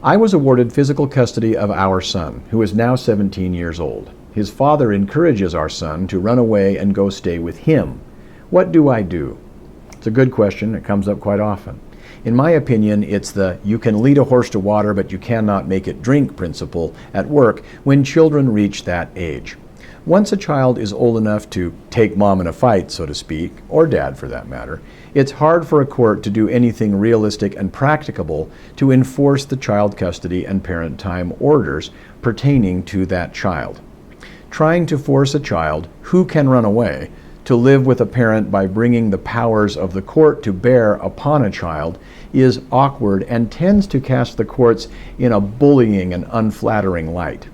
I was awarded physical custody of our son, who is now 17 years old. His father encourages our son to run away and go stay with him. What do I do? It's a good question. It comes up quite often. In my opinion, it's the "you can lead a horse to water, but you cannot make it drink" principle at work when children reach that age. Once a child is old enough to take mom in a fight, so to speak, or dad for that matter, it's hard for a court to do anything realistic and practicable to enforce the child custody and parent time orders pertaining to that child. Trying to force a child who can run away to live with a parent by bringing the powers of the court to bear upon a child is awkward and tends to cast the courts in a bullying and unflattering light.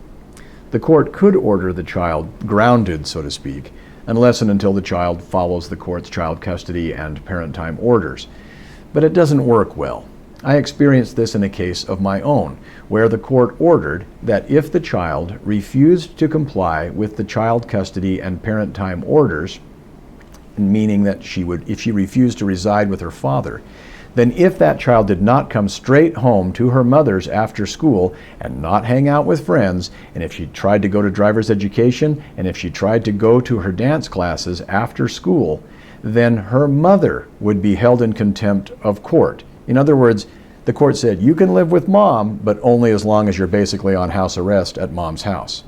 The court could order the child grounded, so to speak, unless and until the child follows the court's child custody and parent time orders. But it doesn't work well. I experienced this in a case of my own, where the court ordered that if the child refused to comply with the child custody and parent time orders, meaning that if she refused to reside with her father, then if that child did not come straight home to her mother's after school and not hang out with friends, and if she tried to go to driver's education, and if she tried to go to her dance classes after school, then her mother would be held in contempt of court. In other words, the court said, you can live with mom, but only as long as you're basically on house arrest at mom's house.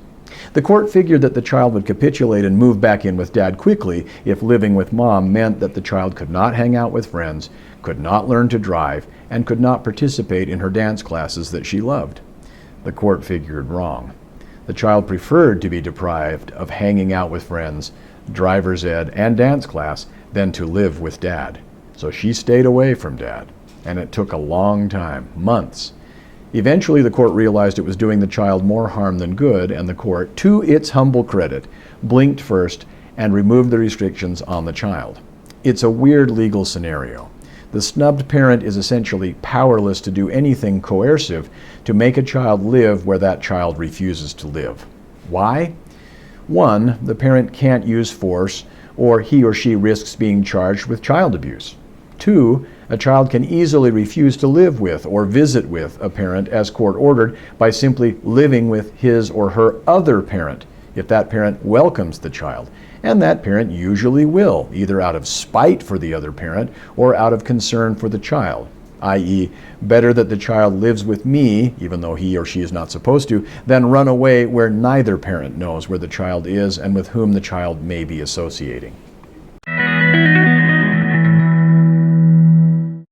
The court figured that the child would capitulate and move back in with dad quickly if living with mom meant that the child could not hang out with friends, could not learn to drive, and could not participate in her dance classes that she loved. The court figured wrong. The child preferred to be deprived of hanging out with friends, driver's ed, and dance class than to live with dad. So she stayed away from dad, and it took a long time, months. Eventually, the court realized it was doing the child more harm than good, and the court, to its humble credit, blinked first and removed the restrictions on the child. It's a weird legal scenario. The snubbed parent is essentially powerless to do anything coercive to make a child live where that child refuses to live. Why? 1, the parent can't use force, or he or she risks being charged with child abuse. 2, a child can easily refuse to live with or visit with a parent as court ordered by simply living with his or her other parent if that parent welcomes the child. And that parent usually will, either out of spite for the other parent or out of concern for the child, i.e., better that the child lives with me, even though he or she is not supposed to, than run away where neither parent knows where the child is and with whom the child may be associating.